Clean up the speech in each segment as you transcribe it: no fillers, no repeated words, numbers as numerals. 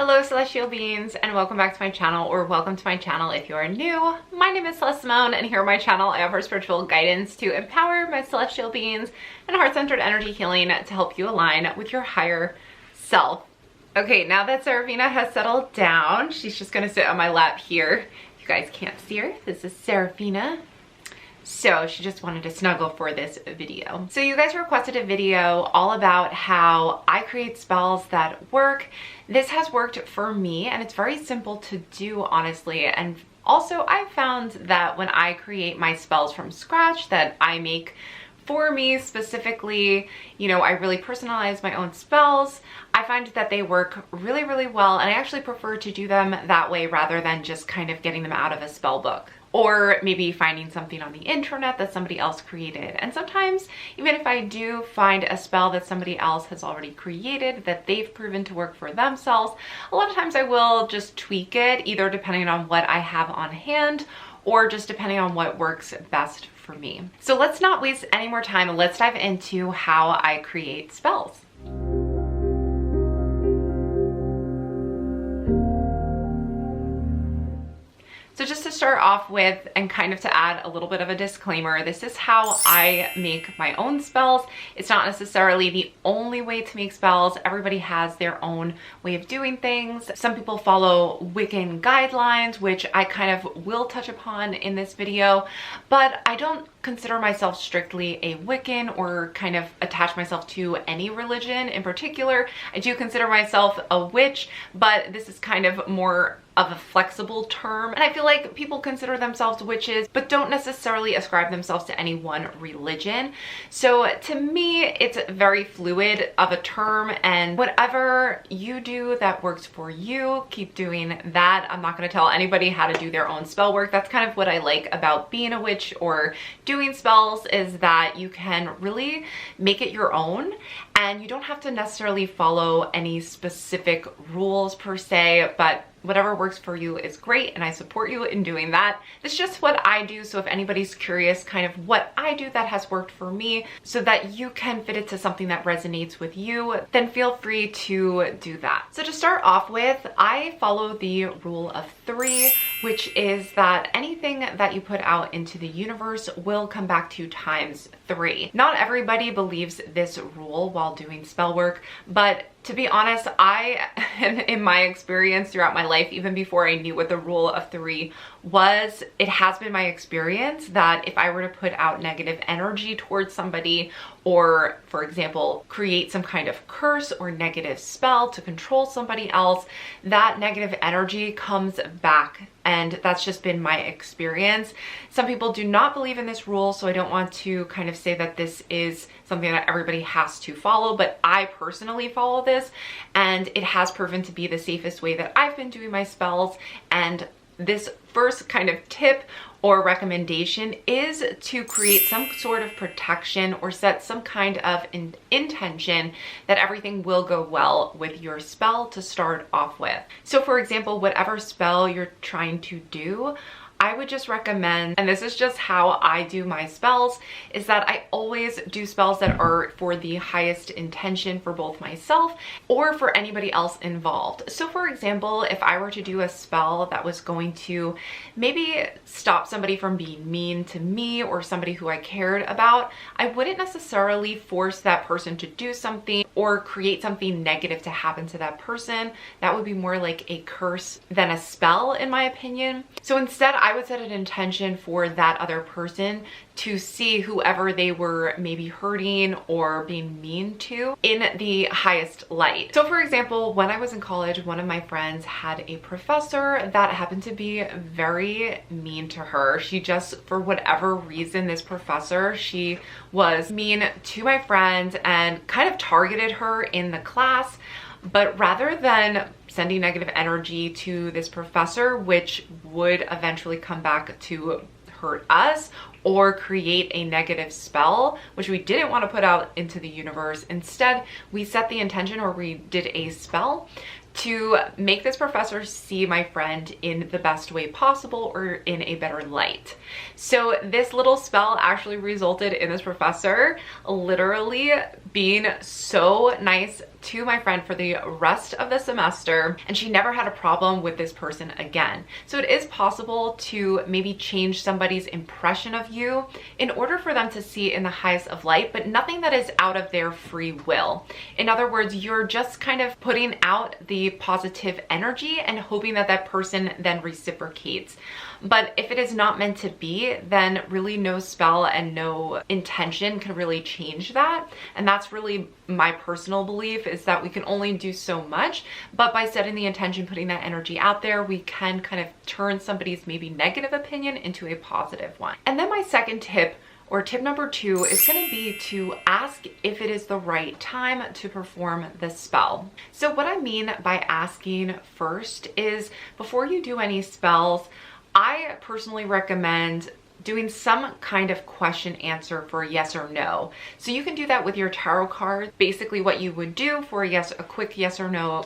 Hello celestial beings, and welcome back to my channel, or welcome to my channel if you are new. My name is Celeste Simone, and here on my channel I offer spiritual guidance to empower my celestial beings and heart-centered energy healing to help you align with your higher self. Okay, now that Seraphina has settled down, she's just gonna sit on my lap here. If you guys can't see her, this is Seraphina. So she just wanted to snuggle for this video. So you guys requested a video all about how I create spells that work. This has worked for me, and it's very simple to do, honestly. And also I found that when I create my spells from scratch that I make for me specifically, you know, I really personalize my own spells. I find that they work really, really well, and I actually prefer to do them that way rather than just kind of getting them out of a spell book. Or maybe finding something on the internet that somebody else created. And sometimes, even if I do find a spell that somebody else has already created that they've proven to work for themselves, a lot of times I will just tweak it, either depending on what I have on hand or just depending on what works best for me. So let's not waste any more time. Let's dive into how I create spells. So just to start off with, and kind of to add a little bit of a disclaimer, this is how I make my own spells. It's not necessarily the only way to make spells. Everybody has their own way of doing things. Some people follow Wiccan guidelines, which I kind of will touch upon in this video, but I don't consider myself strictly a Wiccan or kind of attach myself to any religion in particular. I do consider myself a witch, but this is kind of more of a flexible term, and I feel like people consider themselves witches but don't necessarily ascribe themselves to any one religion. So to me, it's very fluid of a term, and whatever you do that works for you, keep doing that. I'm not going to tell anybody how to do their own spell work. That's kind of what I like about being a witch or doing spells, is that you can really make it your own, and you don't have to necessarily follow any specific rules per se, but whatever works for you is great, and I support you in doing that. It's just what I do, so if anybody's curious kind of what I do that has worked for me so that you can fit it to something that resonates with you, then feel free to do that. So to start off with, I follow the rule of 3, which is that anything that you put out into the universe will come back to you times 3. Not everybody believes this rule while doing spell work, but to be honest, in my experience throughout my life, even before I knew what the rule of 3 was, it has been my experience that if I were to put out negative energy towards somebody, or for example, create some kind of curse or negative spell to control somebody else, that negative energy comes back. And that's just been my experience. Some people do not believe in this rule, so I don't want to kind of say that this is something that everybody has to follow, but I personally follow this, and it has proven to be the safest way that I've been doing my spells. And this first kind of tip or recommendation is to create some sort of protection or set some kind of intention that everything will go well with your spell to start off with. So for example, whatever spell you're trying to do, I would just recommend, and this is just how I do my spells, is that I always do spells that are for the highest intention for both myself or for anybody else involved. So for example, if I were to do a spell that was going to maybe stop somebody from being mean to me or somebody who I cared about, I wouldn't necessarily force that person to do something or create something negative to happen to that person. That would be more like a curse than a spell, in my opinion. So instead, I would set an intention for that other person to see whoever they were maybe hurting or being mean to in the highest light. So for example, when I was in college, one of my friends had a professor that happened to be very mean to her. She just, for whatever reason, this professor, she was mean to my friend and kind of targeted her in the class. But rather than sending negative energy to this professor, which would eventually come back to hurt us or create a negative spell, which we didn't want to put out into the universe, instead we set the intention, or we did a spell to make this professor see my friend in the best way possible or in a better light. So this little spell actually resulted in this professor literally being so nice to my friend for the rest of the semester, and she never had a problem with this person again. So it is possible to maybe change somebody's impression of you in order for them to see in the highest of light, but nothing that is out of their free will. In other words, you're just kind of putting out the positive energy and hoping that that person then reciprocates. But if it is not meant to be, then really no spell and no intention can really change that. And that's really my personal belief, is that we can only do so much, but by setting the intention, putting that energy out there, we can kind of turn somebody's maybe negative opinion into a positive one. And then my second tip, or tip number 2, is going to be to ask if it is the right time to perform the spell. So what I mean by asking first is, before you do any spells, I personally recommend doing some kind of question answer for a yes or no. So you can do that with your tarot card. Basically what you would do for a quick yes or no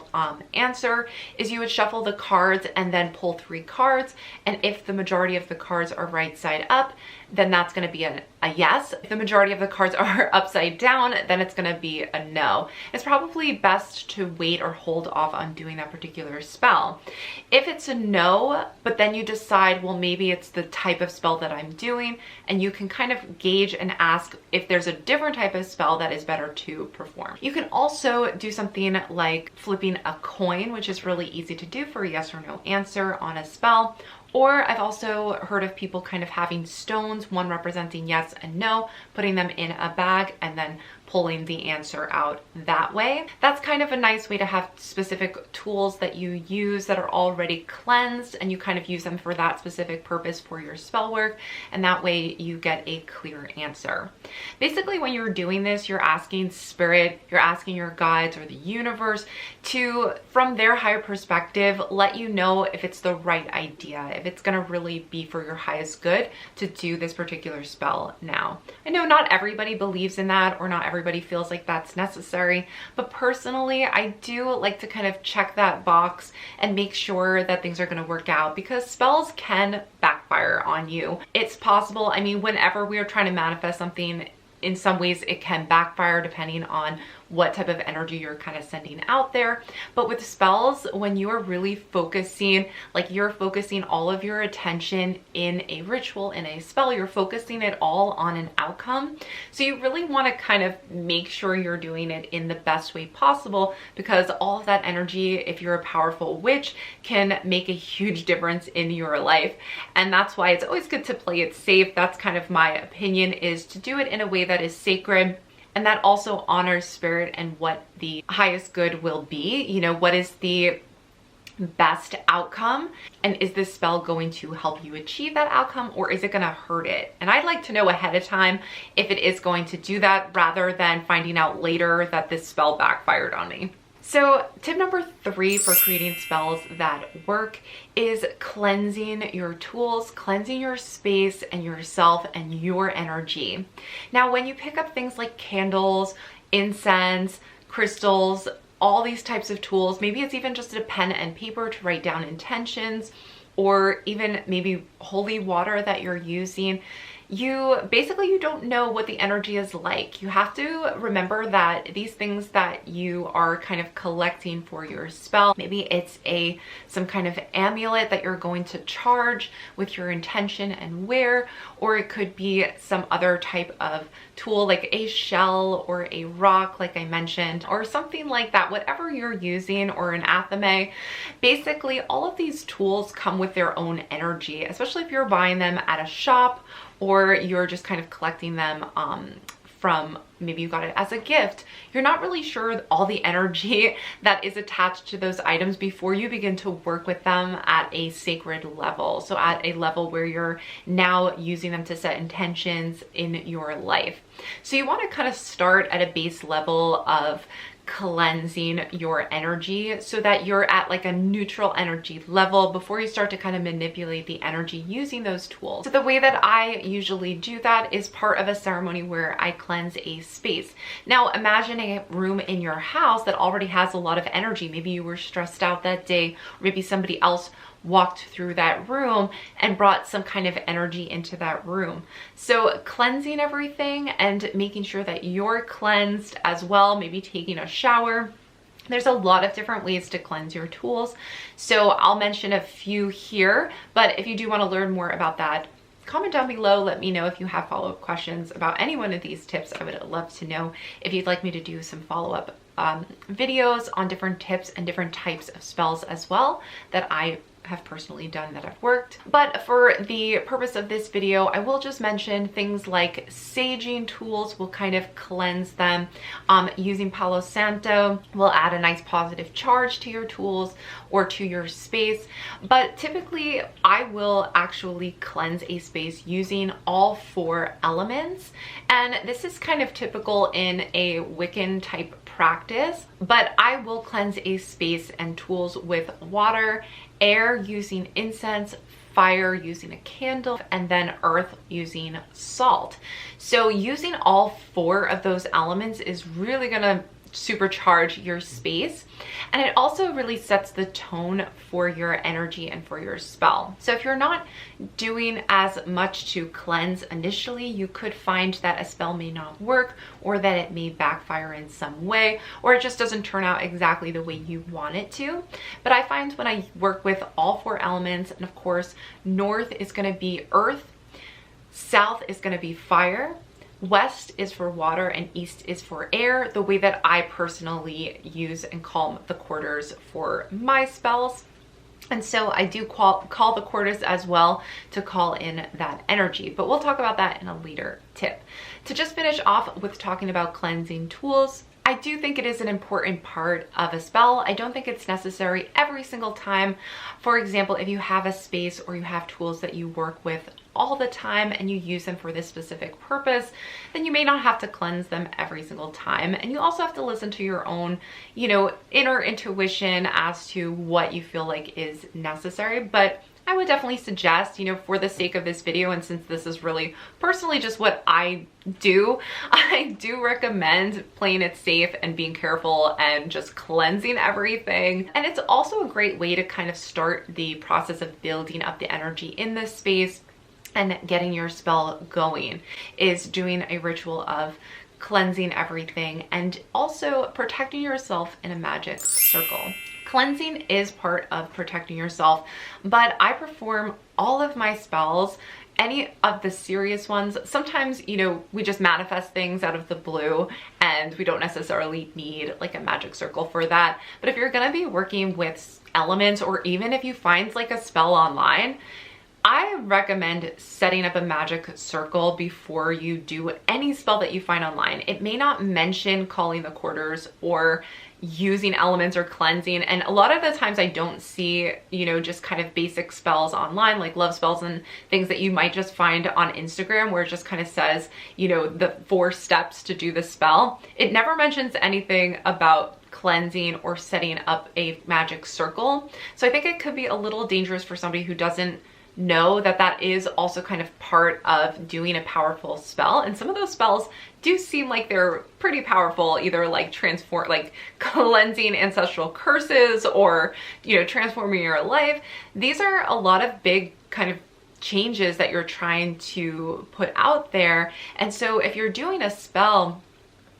answer is you would shuffle the cards and then pull 3 cards. And if the majority of the cards are right side up, then that's going to be a yes. If the majority of the cards are upside down, then it's going to be a no. It's probably best to wait or hold off on doing that particular spell. If it's a no, but then you decide, well, maybe it's the type of spell that I'm doing, and you can kind of gauge and ask if there's a different type of spell that is better to perform. You can also do something like flipping a coin, which is really easy to do for a yes or no answer on a spell. Or I've also heard of people kind of having stones, one representing yes and no, putting them in a bag and then pulling the answer out that way. That's kind of a nice way to have specific tools that you use that are already cleansed, and you kind of use them for that specific purpose for your spell work, and that way you get a clear answer. Basically, when you're doing this, you're asking spirit, you're asking your guides or the universe to, from their higher perspective, let you know if it's the right idea, if it's going to really be for your highest good to do this particular spell now. I know not everybody believes in that, or not everybody feels like that's necessary, but personally I do like to kind of check that box and make sure that things are going to work out, because spells can backfire on you. It's possible. I mean, whenever we are trying to manifest something, in some ways it can backfire depending on what type of energy you're kind of sending out there. But with spells, when you are really focusing, like you're focusing all of your attention in a ritual, in a spell, you're focusing it all on an outcome. So you really want to kind of make sure you're doing it in the best way possible, because all of that energy, if you're a powerful witch, can make a huge difference in your life. And that's why it's always good to play it safe. That's kind of my opinion, is to do it in a way that is sacred, and that also honors spirit and what the highest good will be. You know, what is the best outcome, and is this spell going to help you achieve that outcome, or is it going to hurt it? And I'd like to know ahead of time if it is going to do that, rather than finding out later that this spell backfired on me. So tip number 3 for creating spells that work is cleansing your tools, cleansing your space and yourself and your energy. Now, when you pick up things like candles, incense, crystals, all these types of tools, maybe it's even just a pen and paper to write down intentions, or even maybe holy water that you're using, you don't know what the energy is like. You have to remember that these things that you are kind of collecting for your spell, maybe it's some kind of amulet that you're going to charge with your intention and wear, or it could be some other type of tool like a shell or a rock, like I mentioned, or something like that, whatever you're using, or an athame. Basically, all of these tools come with their own energy, especially if you're buying them at a shop, or you're just kind of collecting them from, maybe you got it as a gift. You're not really sure all the energy that is attached to those items before you begin to work with them at a sacred level. So at a level where you're now using them to set intentions in your life. So you want to kind of start at a base level of cleansing your energy, so that you're at like a neutral energy level before you start to kind of manipulate the energy using those tools. So the way that I usually do that is part of a ceremony where I cleanse a space. Now imagine a room in your house that already has a lot of energy. Maybe you were stressed out that day, or maybe somebody else walked through that room and brought some kind of energy into that room. So cleansing everything and making sure that you're cleansed as well, maybe taking a shower, There's a lot of different ways to cleanse your tools, so I'll mention a few here, but if you do want to learn more about that, comment down below. Let me know if you have follow-up questions about any one of these tips. I would love to know if you'd like me to do some follow-up videos on different tips and different types of spells as well that I have personally done that have worked. But for the purpose of this video, I will just mention things like saging tools will kind of cleanse them. Using Palo Santo will add a nice positive charge to your tools or to your space. But typically I will actually cleanse a space using all 4 elements. And this is kind of typical in a Wiccan type practice, but I will cleanse a space and tools with water, air using incense, fire using a candle, and then earth using salt. So using all 4 of those elements is really gonna supercharge your space, and it also really sets the tone for your energy and for your spell. So if you're not doing as much to cleanse initially, you could find that a spell may not work, or that it may backfire in some way, or it just doesn't turn out exactly the way you want it to. But I find when I work with all 4 elements, and of course north is going to be earth, south is going to be fire, west is for water, and east is for air, the way that I personally use and call the quarters for my spells. And so I do call the quarters as well to call in that energy, but we'll talk about that in a later tip. To just finish off with talking about cleansing tools, I do think it is an important part of a spell. I don't think it's necessary every single time. For example, if you have a space or you have tools that you work with all the time and you use them for this specific purpose, then you may not have to cleanse them every single time. And you also have to listen to your own, inner intuition as to what you feel like is necessary. But I would definitely suggest, for the sake of this video, and since this is really personally just what I do recommend playing it safe and being careful and just cleansing everything. And it's also a great way to kind of start the process of building up the energy in this space and getting your spell going, is doing a ritual of cleansing everything and also protecting yourself in a magic circle. Cleansing is part of protecting yourself, but I perform all of my spells, any of the serious ones. Sometimes, we just manifest things out of the blue and we don't necessarily need like a magic circle for that. But if you're gonna be working with elements, or even if you find like a spell online, I recommend setting up a magic circle before you do any spell that you find online. It may not mention calling the quarters or using elements or cleansing, and a lot of the times I don't see, just kind of basic spells online, like love spells and things that you might just find on Instagram where it just kind of says, the 4 steps to do the spell. It never mentions anything about cleansing or setting up a magic circle. So I think it could be a little dangerous for somebody who doesn't know that that is also kind of part of doing a powerful spell. And some of those spells do seem like they're pretty powerful, either like cleansing ancestral curses, or transforming your life. These are a lot of big kind of changes that you're trying to put out there. And so if you're doing a spell,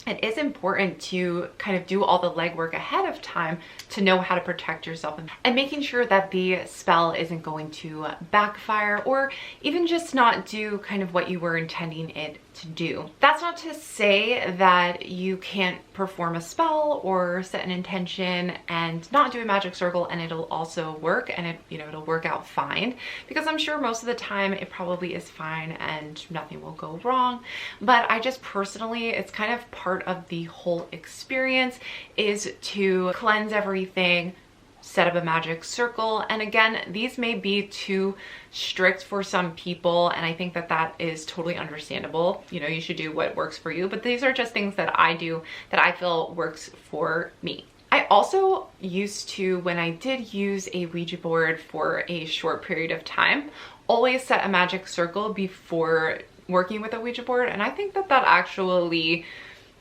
it is important to kind of do all the legwork ahead of time to know how to protect yourself, and making sure that the spell isn't going to backfire or even just not do kind of what you were intending it to do. That's not to say that you can't perform a spell or set an intention and not do a magic circle and it'll also work, and it'll work out fine, because I'm sure most of the time it probably is fine and nothing will go wrong. But I just personally, it's kind of part of the whole experience is to cleanse everything, set up a magic circle. And again, these may be too strict for some people, and I think that that is totally understandable. You should do what works for you, but these are just things that I do that I feel works for me. I also used to, when I did use a Ouija board for a short period of time, always set a magic circle before working with a Ouija board, and I think that that actually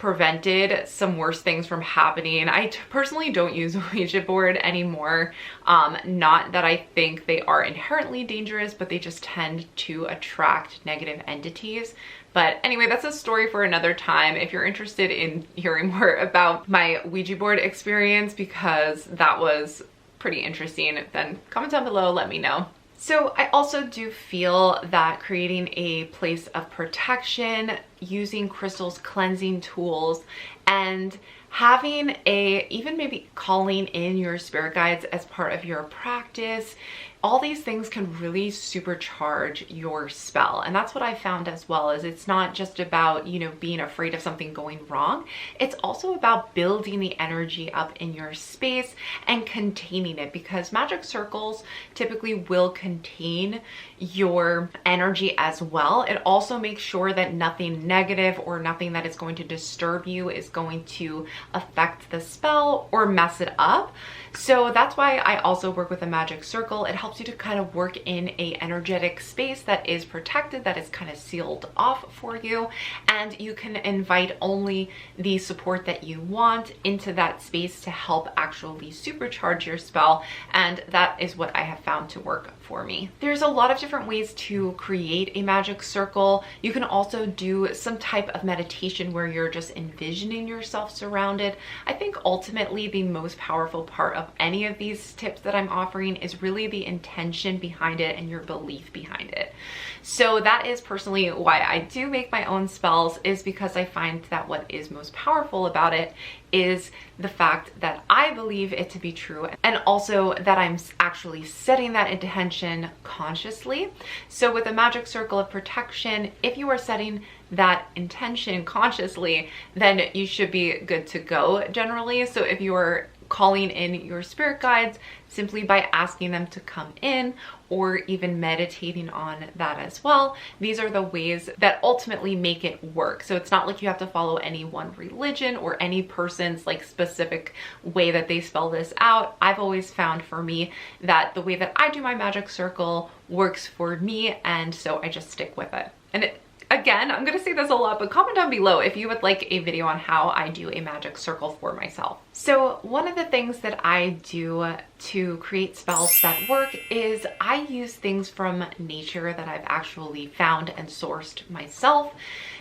prevented some worse things from happening. I personally don't use a Ouija board anymore. Not that I think they are inherently dangerous, but they just tend to attract negative entities. But anyway, that's a story for another time. If you're interested in hearing more about my Ouija board experience, because that was pretty interesting, then comment down below, let me know. So I also do feel that creating a place of protection, using crystals, cleansing tools, and having even maybe calling in your spirit guides as part of your practice, all these things can really supercharge your spell. And that's what I found as well, is it's not just about, you know, being afraid of something going wrong. It's also about building the energy up in your space and containing it, because magic circles typically will contain your energy as well. It also makes sure that nothing negative or nothing that is going to disturb you is going to affect the spell or mess it up. So that's why I also work with a magic circle. It helps you to kind of work in a energetic space that is protected, that is kind of sealed off for you, and you can invite only the support that you want into that space to help actually supercharge your spell. And that is what I have found to work for me. There's a lot of different ways to create a magic circle. You can also do some type of meditation where you're just envisioning yourself surrounded. I think ultimately the most powerful part of any of these tips that I'm offering is really the intention behind it and your belief behind it. So that is personally why I do make my own spells, is because I find that what is most powerful about it is the fact that I believe it to be true, and also that I'm actually setting that intention consciously. So with a magic circle of protection, if you are setting that intention consciously, then you should be good to go generally. So if you are calling in your spirit guides simply by asking them to come in, or even meditating on that as well, these are the ways that ultimately make it work. So it's not like you have to follow any one religion or any person's like specific way that they spell this out. I've always found for me that the way that I do my magic circle works for me, and so I just stick with it. And again, I'm going to say this a lot, but comment down below if you would like a video on how I do a magic circle for myself. So one of the things that I do to create spells that work is I use things from nature that I've actually found and sourced myself.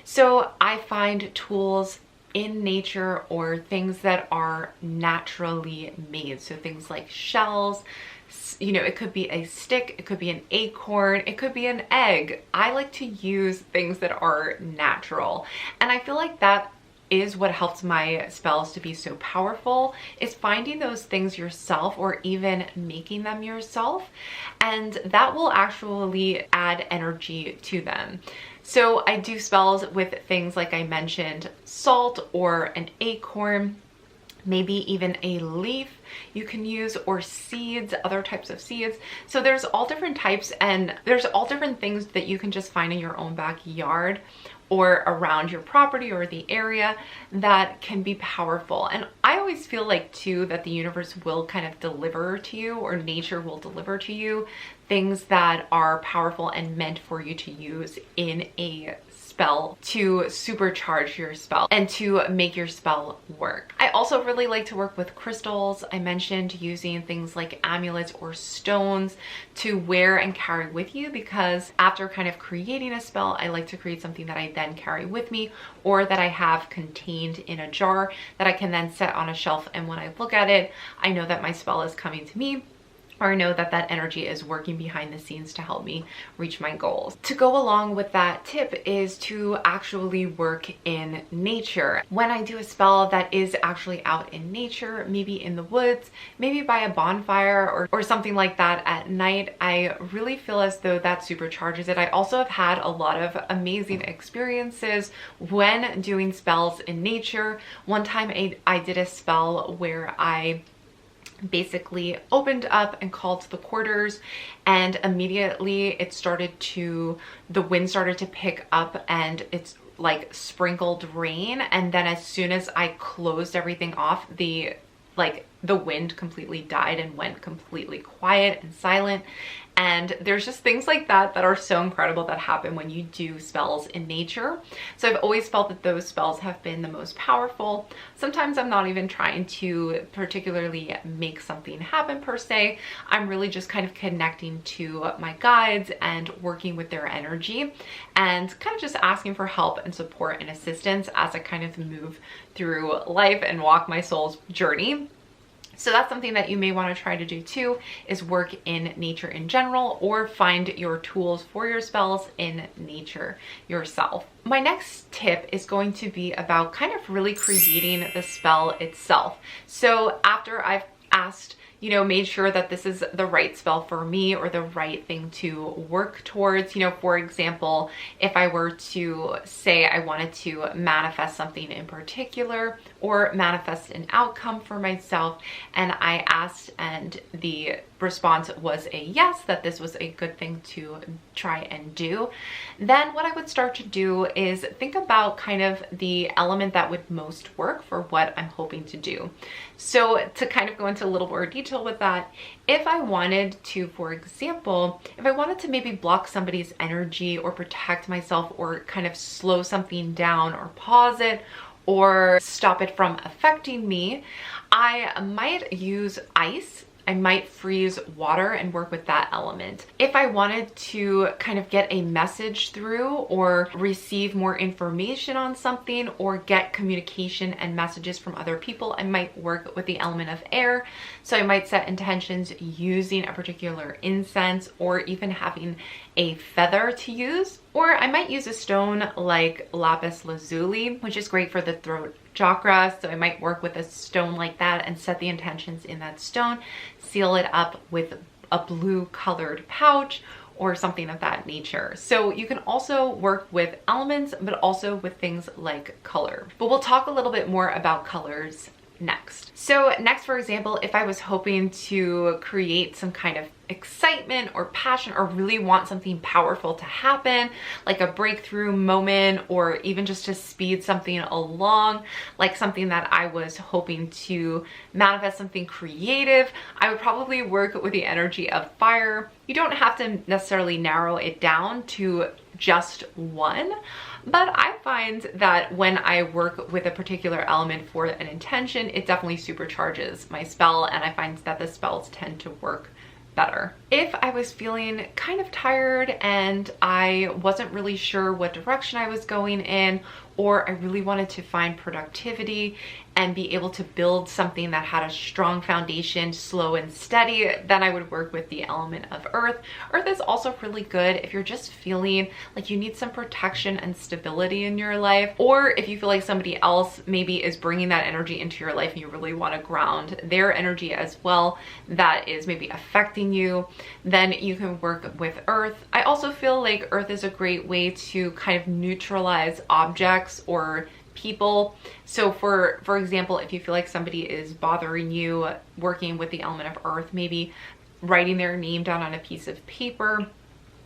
So I find tools in nature or things that are naturally made. So things like shells, you know, it could be a stick, it could be an acorn, it could be an egg. I like to use things that are natural. And I feel like that is what helps my spells to be so powerful, is finding those things yourself or even making them yourself. And that will actually add energy to them. So I do spells with things like I mentioned, salt or an acorn, maybe even a leaf you can use, or seeds, other types of seeds. So there's all different types, and there's all different things that you can just find in your own backyard or around your property or the area that can be powerful. And I always feel like too that the universe will kind of deliver to you, or nature will deliver to you, things that are powerful and meant for you to use in a spell to supercharge your spell and to make your spell work. I also really like to work with crystals. I mentioned using things like amulets or stones to wear and carry with you, because after kind of creating a spell, I like to create something that I then carry with me, or that I have contained in a jar that I can then set on a shelf, and when I look at it, I know that my spell is coming to me, or I know that that energy is working behind the scenes to help me reach my goals. To go along with that tip is to actually work in nature. When I do a spell that is actually out in nature, maybe in the woods, maybe by a bonfire or something like that at night, I really feel as though that supercharges it. I also have had a lot of amazing experiences when doing spells in nature. One time I did a spell where I basically opened up and called to the quarters, and immediately the wind started to pick up, and it's like sprinkled rain. And then as soon as I closed everything off, the the wind completely died and went completely quiet and silent. And there's just things like that that are so incredible that happen when you do spells in nature. So I've always felt that those spells have been the most powerful. Sometimes I'm not even trying to particularly make something happen per se. I'm really just kind of connecting to my guides and working with their energy and kind of just asking for help and support and assistance as I kind of move through life and walk my soul's journey. So that's something that you may want to try to do too, is work in nature in general, or find your tools for your spells in nature yourself. My next tip is going to be about kind of really creating the spell itself. So after I've asked, you know, made sure that this is the right spell for me or the right thing to work towards. You know, for example, if I were to say I wanted to manifest something in particular or manifest an outcome for myself, and I asked and the response was a yes, that this was a good thing to try and do, then what I would start to do is think about kind of the element that would most work for what I'm hoping to do. So to kind of go into a little more detail with that, if I wanted to, for example, if I wanted to maybe block somebody's energy or protect myself or kind of slow something down or pause it or stop it from affecting me, I might use ice. I might freeze water and work with that element. If I wanted to kind of get a message through or receive more information on something or get communication and messages from other people, I might work with the element of air. So I might set intentions using a particular incense or even having a feather to use. Or I might use a stone like lapis lazuli, which is great for the throat chakra. So I might work with a stone like that and set the intentions in that stone, seal it up with a blue colored pouch or something of that nature. So you can also work with elements, but also with things like color. But we'll talk a little bit more about colors next. So next, for example, if I was hoping to create some kind of excitement or passion or really want something powerful to happen, like a breakthrough moment, or even just to speed something along, like something that I was hoping to manifest something creative, I would probably work with the energy of fire. You don't have to necessarily narrow it down to just one, but I find that when I work with a particular element for an intention, it definitely supercharges my spell, and I find that the spells tend to work better. If I was feeling kind of tired and I wasn't really sure what direction I was going in, or I really wanted to find productivity and be able to build something that had a strong foundation, slow and steady, then I would work with the element of earth. Earth is also really good if you're just feeling like you need some protection and stability in your life, or if you feel like somebody else maybe is bringing that energy into your life and you really want to ground their energy as well, that is maybe affecting you, then you can work with earth. I also feel like earth is a great way to kind of neutralize objects or people. So for example, if you feel like somebody is bothering you, working with the element of earth, maybe writing their name down on a piece of paper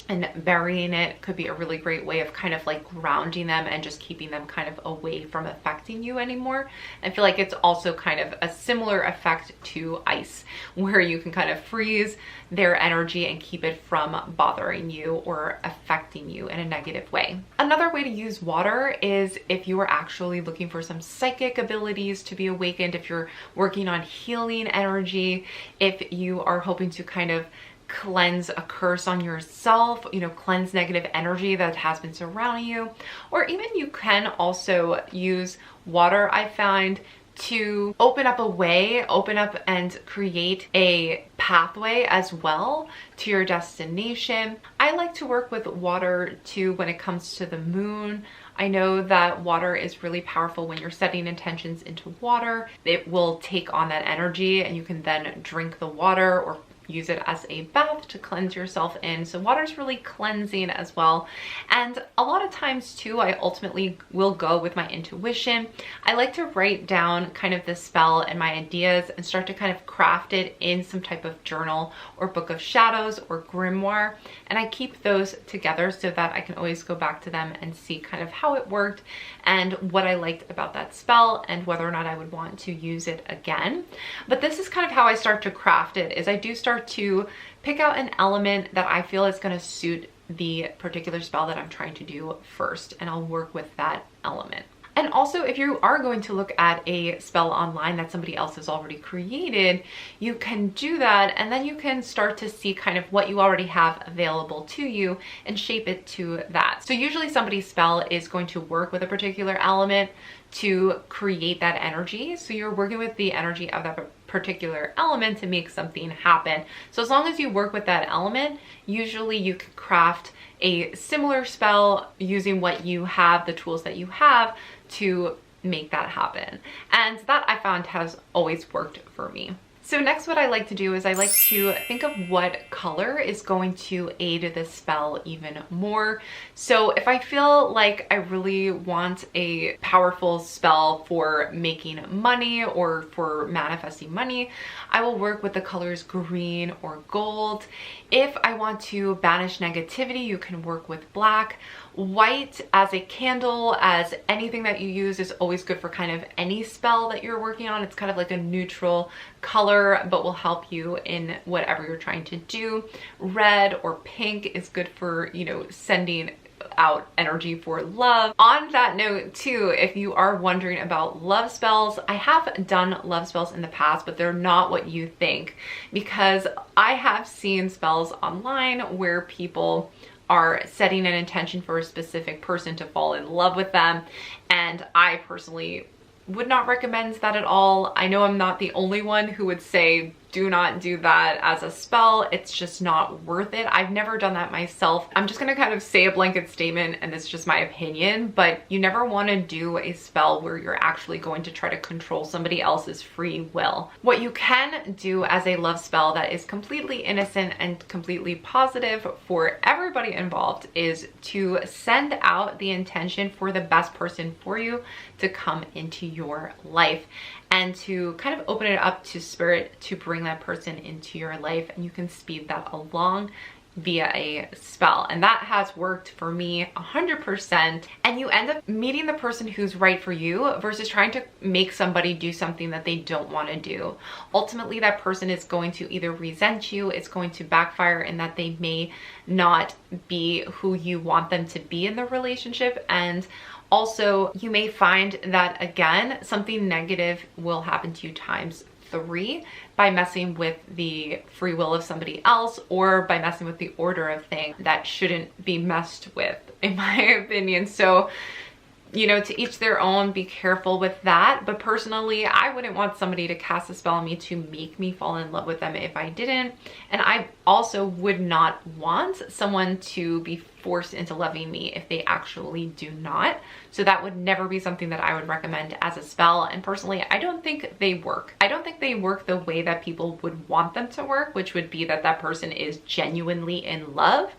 and burying it could be a really great way of kind of like grounding them and just keeping them kind of away from affecting you anymore. I feel like it's also kind of a similar effect to ice, where you can kind of freeze their energy and keep it from bothering you or affecting you in a negative way. Another way to use water is if you are actually looking for some psychic abilities to be awakened, if you're working on healing energy, if you are hoping to kind of cleanse a curse on yourself, you know, cleanse negative energy that has been surrounding you, or even you can also use water, I find, to open up a way, open up and create a pathway as well to your destination. I like to work with water too when it comes to the moon. I know that water is really powerful when you're setting intentions into water. It will take on that energy and you can then drink the water or use it as a bath to cleanse yourself in. So water's really cleansing as well. And a lot of times too, I ultimately will go with my intuition. I like to write down kind of the spell and my ideas and start to kind of craft it in some type of journal or book of shadows or grimoire. And I keep those together so that I can always go back to them and see kind of how it worked and what I liked about that spell and whether or not I would want to use it again. But this is kind of how I start to craft it, is I do start to pick out an element that I feel is going to suit the particular spell that I'm trying to do first, and I'll work with that element. And also, if you are going to look at a spell online that somebody else has already created, you can do that, and then you can start to see kind of what you already have available to you and shape it to that. So usually somebody's spell is going to work with a particular element to create that energy. So you're working with the energy of that particular element to make something happen. So as long as you work with that element, usually you can craft a similar spell using what you have, the tools that you have, to make that happen. And that I found has always worked for me. So next, what I like to do is I like to think of what color is going to aid this spell even more. So if I feel like I really want a powerful spell for making money or for manifesting money, I will work with the colors green or gold. If I want to banish negativity, you can work with black. White as a candle, as anything that you use, is always good for kind of any spell that you're working on. It's kind of like a neutral color, but will help you in whatever you're trying to do. Red or pink is good for, you know, sending out energy for love. On that note too, if you are wondering about love spells, I have done love spells in the past, but they're not what you think, because I have seen spells online where people are setting an intention for a specific person to fall in love with them, and I personally would not recommend that at all. I know I'm not the only one who would say do not do that as a spell. It's just not worth it. I've never done that myself. I'm just gonna kind of say a blanket statement, and it's just my opinion, but you never want to do a spell where you're actually going to try to control somebody else's free will. What you can do as a love spell that is completely innocent and completely positive for everybody involved is to send out the intention for the best person for you to come into your life, and to kind of open it up to spirit to bring that person into your life, and you can speed that along via a spell. And that has worked for me 100%. And you end up meeting the person who's right for you versus trying to make somebody do something that they don't want to do. Ultimately, that person is going to either resent you, it's going to backfire in that they may not be who you want them to be in the relationship, and also you may find that again something negative will happen to you times 3 by messing with the free will of somebody else, or by messing with the order of things that shouldn't be messed with, in my opinion. So, you know, to each their own, be careful with that. But personally, I wouldn't want somebody to cast a spell on me to make me fall in love with them if I didn't. And I also would not want someone to be forced into loving me if they actually do not. So that would never be something that I would recommend as a spell. And personally, I don't think they work. I don't think they work the way that people would want them to work, which would be that that person is genuinely in love.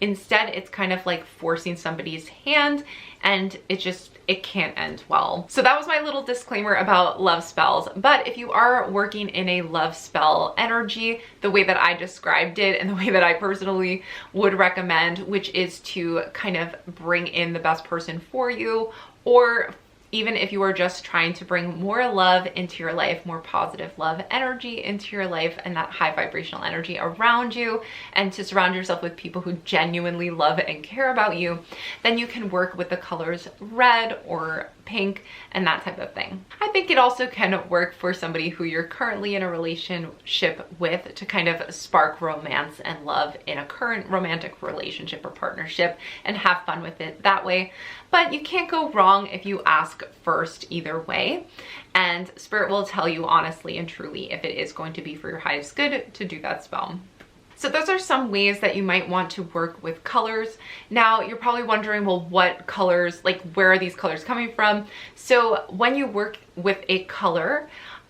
Instead, it's kind of like forcing somebody's hand, and it can't end well. So that was my little disclaimer about love spells. But if you are working in a love spell energy, the way that I described it and the way that I personally would recommend, which is to kind of bring in the best person for you, or even if you are just trying to bring more love into your life, more positive love energy into your life, and that high vibrational energy around you, and to surround yourself with people who genuinely love and care about you, then you can work with the colors red or pink and that type of thing. I think it also can work for somebody who you're currently in a relationship with, to kind of spark romance and love in a current romantic relationship or partnership and have fun with it that way. But you can't go wrong if you ask first either way, and spirit will tell you honestly and truly if it is going to be for your highest good to do that spell. So those are some ways that you might want to work with colors. Now you're probably wondering, well, what colors, like where are these colors coming from? So when you work with a color,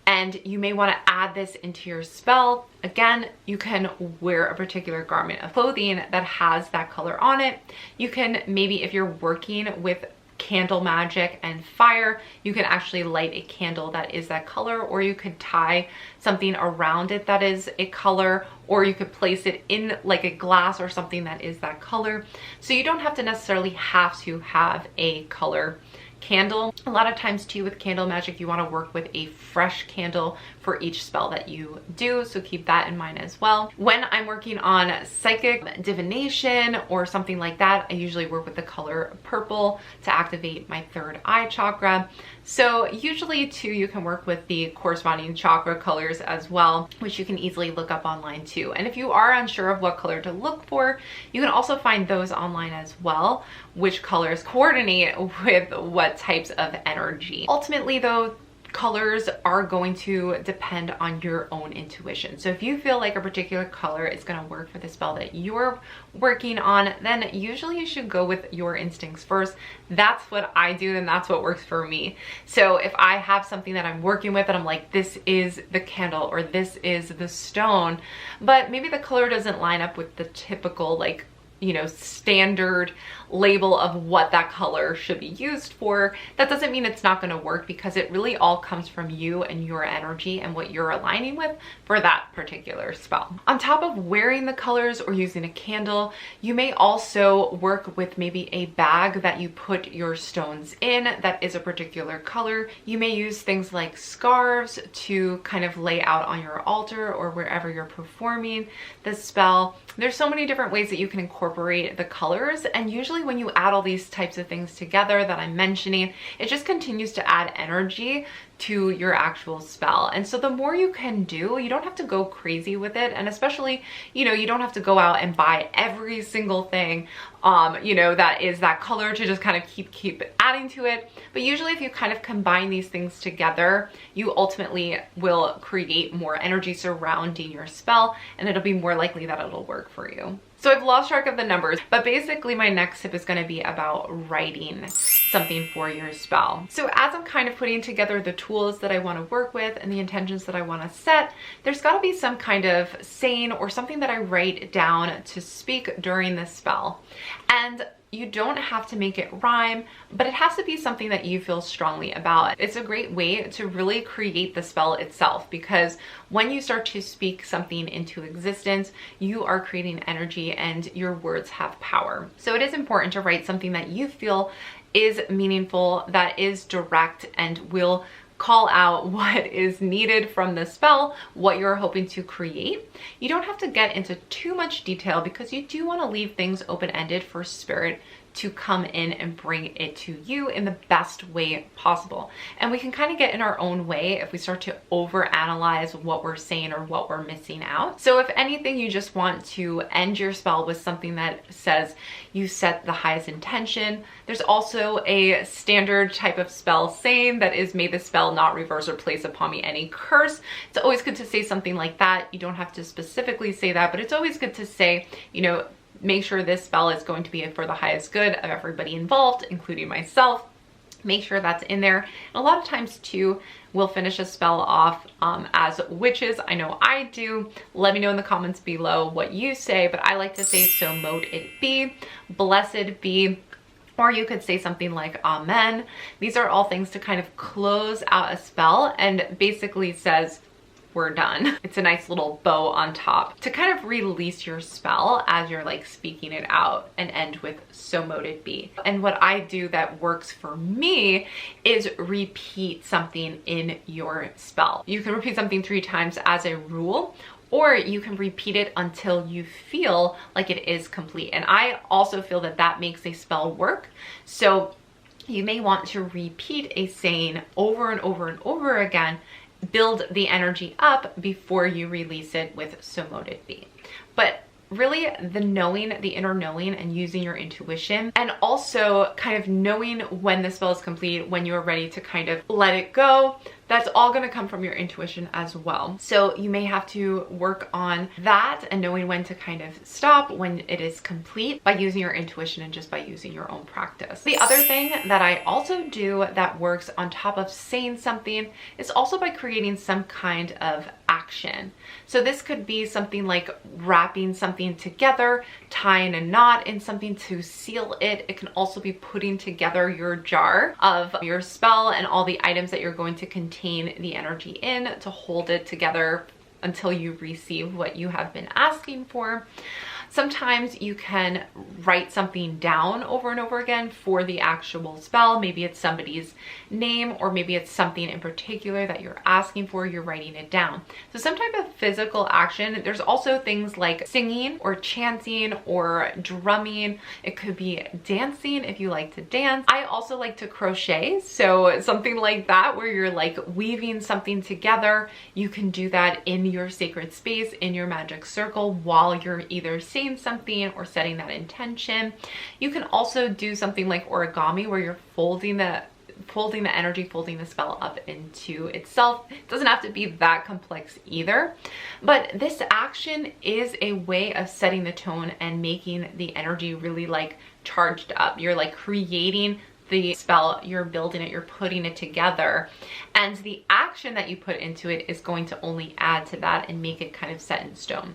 and you may want to add this into your spell. Again, you can wear a particular garment of clothing that has that color on it. You can maybe, if you're working with candle magic and fire, you can actually light a candle that is that color, or you could tie something around it that is a color, or you could place it in like a glass or something that is that color. So you don't have to necessarily have to have a color candle. A lot of times too with candle magic, you want to work with a fresh candle for each spell that you do, so keep that in mind as well. When I'm working on psychic divination or something like that, I usually work with the color purple to activate my third eye chakra. So usually too, you can work with the corresponding chakra colors as well, which you can easily look up online too. And if you are unsure of what color to look for, you can also find those online as well, which colors coordinate with what types of energy. Ultimately though, colors are going to depend on your own intuition. So if you feel like a particular color is going to work for the spell that you're working on, then usually you should go with your instincts first. That's what I do, and that's what works for me. So if I have something that I'm working with and I'm like, this is the candle or this is the stone, but maybe the color doesn't line up with the typical, like, you know, standard label of what that color should be used for, that doesn't mean it's not going to work, because it really all comes from you and your energy and what you're aligning with for that particular spell. On top of wearing the colors or using a candle, you may also work with maybe a bag that you put your stones in that is a particular color. You may use things like scarves to kind of lay out on your altar or wherever you're performing the spell. There's so many different ways that you can incorporate the colors, and usually when you add all these types of things together that I'm mentioning, it just continues to add energy to your actual spell. And so the more you can do, you don't have to go crazy with it. And especially, you know, you don't have to go out and buy every single thing, you know, that is that color to just kind of keep adding to it. But usually if you kind of combine these things together, you ultimately will create more energy surrounding your spell, and it'll be more likely that it'll work for you. So I've lost track of the numbers, but basically my next tip is going to be about writing something for your spell. So as I'm kind of putting together the tools that I want to work with and the intentions that I want to set, there's got to be some kind of saying or something that I write down to speak during the spell. And you don't have to make it rhyme, but it has to be something that you feel strongly about. It's a great way to really create the spell itself, because when you start to speak something into existence, you are creating energy and your words have power. So it is important to write something that you feel is meaningful, that is direct, and will call out what is needed from the spell, what you're hoping to create. You don't have to get into too much detail, because you do want to leave things open-ended for spirit to come in and bring it to you in the best way possible. And we can kind of get in our own way if we start to overanalyze what we're saying or what we're missing out. So if anything, you just want to end your spell with something that says you set the highest intention. There's also a standard type of spell saying that is, may the spell not reverse or place upon me any curse. It's always good to say something like that. You don't have to specifically say that, but it's always good to say, you know, make sure this spell is going to be for the highest good of everybody involved, including myself. Make sure that's in there. And a lot of times too, we'll finish a spell off as witches. I know I do. Let me know in the comments below what you say, but I like to say, so mote it be, blessed be, or you could say something like amen. These are all things to kind of close out a spell and basically says, we're done. It's a nice little bow on top to kind of release your spell as you're like speaking it out, and end with so mote it be. And what I do that works for me is repeat something in your spell. You can repeat something 3 times as a rule, or you can repeat it until you feel like it is complete. And I also feel that that makes a spell work. So you may want to repeat a saying over and over and over again, build the energy up before you release it with so mote it be. But really the knowing, the inner knowing, and using your intuition, and also kind of knowing when the spell is complete, when you're ready to kind of let it go, that's all going to come from your intuition as well. So you may have to work on that and knowing when to kind of stop when it is complete by using your intuition and just by using your own practice. The other thing that I also do that works on top of saying something is also by creating some kind of action. So this could be something like wrapping something together, tying a knot in something to seal it. It can also be putting together your jar of your spell and all the items that you're going to contain the energy in to hold it together until you receive what you have been asking for. Sometimes you can write something down over and over again for the actual spell. Maybe it's somebody's name, or maybe it's something in particular that you're asking for, you're writing it down. So some type of physical action. There's also things like singing or chanting or drumming. It could be dancing if you like to dance. I also like to crochet. So something like that where you're like weaving something together. You can do that in your sacred space, in your magic circle, while you're either saying something or setting that intention. You can also do something like origami where you're folding the energy, folding the spell up into itself. It doesn't have to be that complex either, but this action is a way of setting the tone and making the energy really like charged up. You're like creating the spell, you're building it, you're putting it together, and the action that you put into it is going to only add to that and make it kind of set in stone.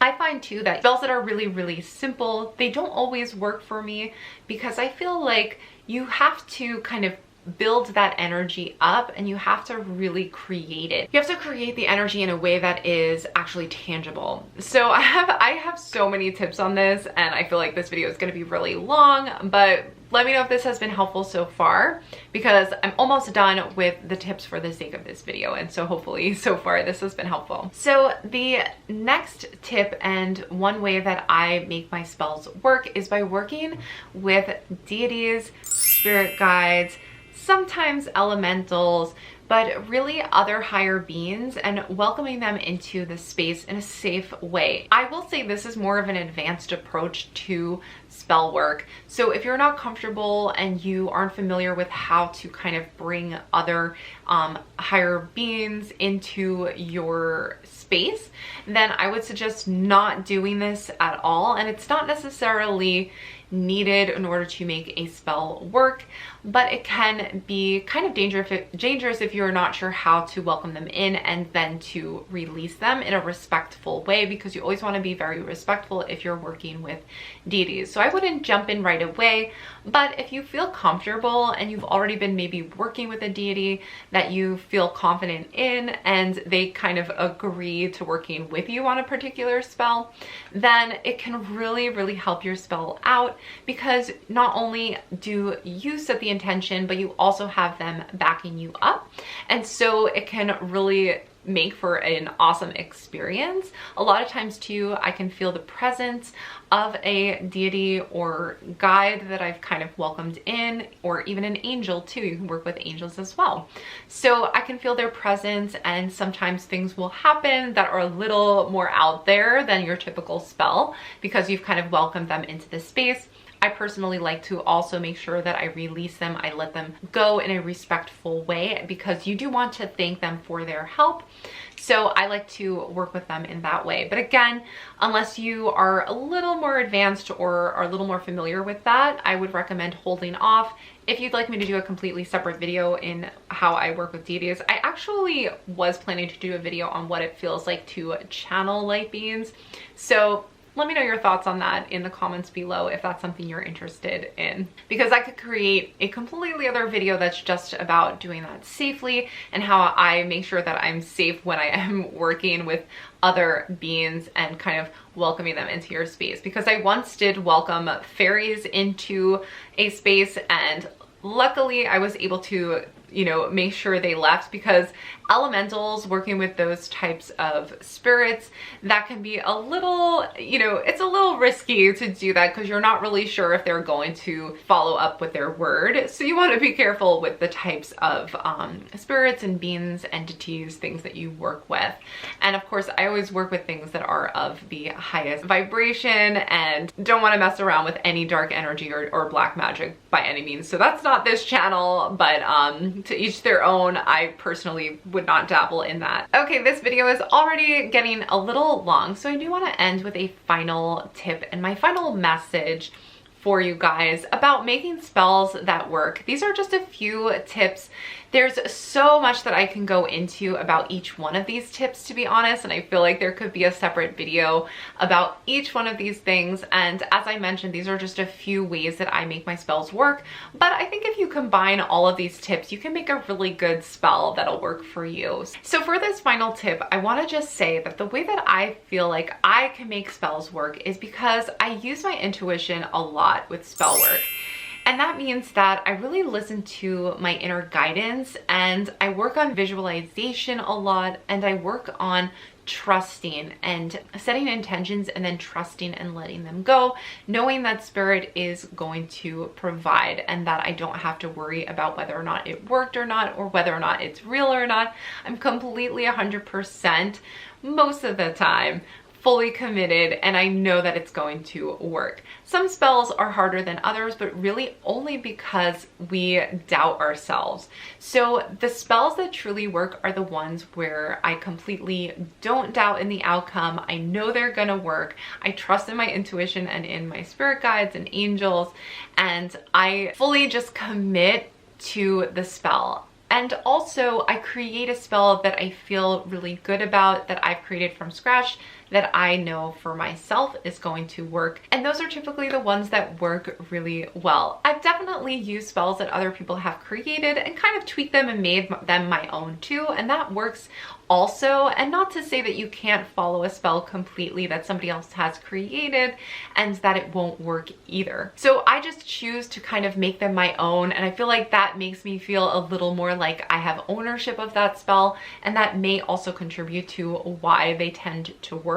I find too that spells that are really, really simple, they don't always work for me because I feel like you have to kind of build that energy up and you have to really create it. You have to create the energy in a way that is actually tangible. So I have so many tips on this, and I feel like this video is going to be really long, but let me know if this has been helpful so far, because I'm almost done with the tips for the sake of this video, and so hopefully so far this has been helpful. So the next tip and one way that I make my spells work is by working with deities, spirit guides, sometimes elementals, but really other higher beings, and welcoming them into the space in a safe way. I will say this is more of an advanced approach to spell work. So if you're not comfortable and you aren't familiar with how to kind of bring other higher beings into your space, then I would suggest not doing this at all. And it's not necessarily needed in order to make a spell work, but it can be kind of dangerous if you're not sure how to welcome them in and then to release them in a respectful way, because you always want to be very respectful if you're working with deities. So I wouldn't jump in right away, but if you feel comfortable and you've already been maybe working with a deity that you feel confident in and they kind of agree to working with you on a particular spell, then it can really, really help your spell out, because not only do you set the intention, but you also have them backing you up. And so it can really make for an awesome experience. A lot of times too, I can feel the presence of a deity or guide that I've kind of welcomed in, or even an angel too. You can work with angels as well. So I can feel their presence, and sometimes things will happen that are a little more out there than your typical spell because you've kind of welcomed them into the space. I personally like to also make sure that I release them, I let them go in a respectful way, because you do want to thank them for their help. So I like to work with them in that way. But again, unless you are a little more advanced or are a little more familiar with that, I would recommend holding off. If you'd like me to do a completely separate video in how I work with deities, I actually was planning to do a video on what it feels like to channel light beings. So let me know your thoughts on that in the comments below if that's something you're interested in, because I could create a completely other video that's just about doing that safely and how I make sure that I'm safe when I am working with other beings and kind of welcoming them into your space. Because I once did welcome fairies into a space, and luckily I was able to, you know, make sure they left, because elementals, working with those types of spirits, that can be a little, you know, it's a little risky to do that because you're not really sure if they're going to follow up with their word. So you want to be careful with the types of spirits and beings, entities, things that you work with. And of course, I always work with things that are of the highest vibration and don't want to mess around with any dark energy or black magic by any means. So that's not this channel, but to each their own. I personally would not dabble in that. Okay, this video is already getting a little long, so I do want to end with a final tip and my final message for you guys about making spells that work. These are just a few tips. There's so much that I can go into about each one of these tips, to be honest, and I feel like there could be a separate video about each one of these things. And as I mentioned, these are just a few ways that I make my spells work. But I think if you combine all of these tips, you can make a really good spell that'll work for you. So for this final tip, I want to just say that the way that I feel like I can make spells work is because I use my intuition a lot with spell work. And that means that I really listen to my inner guidance, and I work on visualization a lot, and I work on trusting and setting intentions and then trusting and letting them go, knowing that spirit is going to provide and that I don't have to worry about whether or not it worked or not, or whether or not it's real or not. I'm completely 100% most of the time fully committed, and I know that it's going to work. Some spells are harder than others, but really only because we doubt ourselves. So the spells that truly work are the ones where I completely don't doubt in the outcome. I know they're gonna work. I trust in my intuition and in my spirit guides and angels, and I fully just commit to the spell. And also I create a spell that I feel really good about, that I've created from scratch, that I know for myself is going to work. And those are typically the ones that work really well. I've definitely used spells that other people have created and kind of tweaked them and made them my own too, and that works also. And not to say that you can't follow a spell completely that somebody else has created and that it won't work either. So I just choose to kind of make them my own, and I feel like that makes me feel a little more like I have ownership of that spell, and that may also contribute to why they tend to work.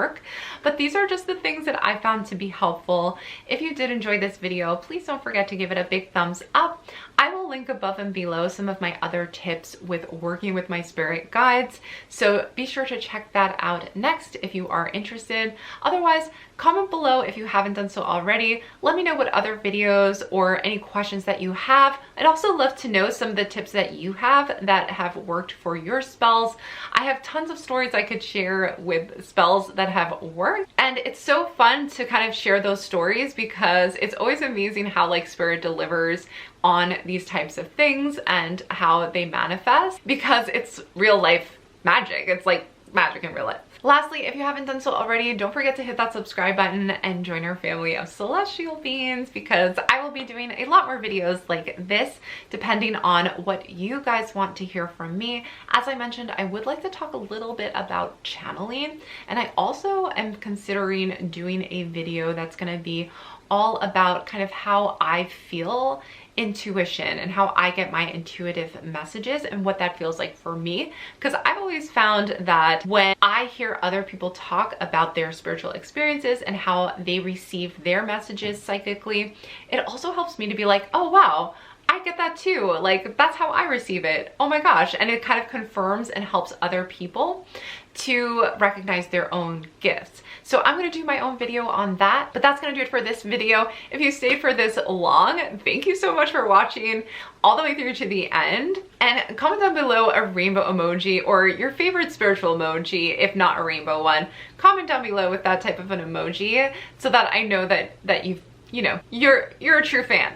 But these are just the things that I found to be helpful. If you did enjoy this video, please don't forget to give it a big thumbs up. I will link above and below some of my other tips with working with my spirit guides, so be sure to check that out next if you are interested. Otherwise, comment below if you haven't done so already. Let me know what other videos or any questions that you have. I'd also love to know some of the tips that you have that have worked for your spells. I have tons of stories I could share with spells that have worked, and it's so fun to kind of share those stories because it's always amazing how like spirit delivers on these types of things and how they manifest, because it's real life magic. It's like magic in real life. Lastly, if you haven't done so already, don't forget to hit that subscribe button and join our family of celestial beings, because I will be doing a lot more videos like this depending on what you guys want to hear from me. As I mentioned, I would like to talk a little bit about channeling, and I also am considering doing a video that's going to be all about kind of how I feel intuition and how I get my intuitive messages and what that feels like for me. Because I've always found that when I hear other people talk about their spiritual experiences and how they receive their messages psychically, it also helps me to be like, oh wow, I get that too. Like, that's how I receive it. Oh my gosh. And it kind of confirms and helps other people to recognize their own gifts. So I'm going to do my own video on that, but that's going to do it for this video. If you stayed for this long, thank you so much for watching all the way through to the end. And comment down below a rainbow emoji or your favorite spiritual emoji, if not a rainbow one. Comment down below with that type of an emoji so that I know that you're a true fan.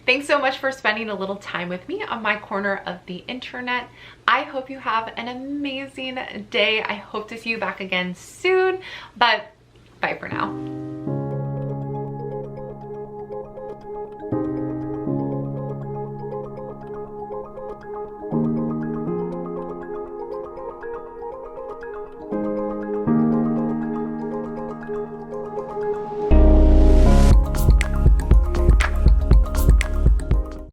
Thanks so much for spending a little time with me on my corner of the internet. I hope you have an amazing day. I hope to see you back again soon, but bye for now.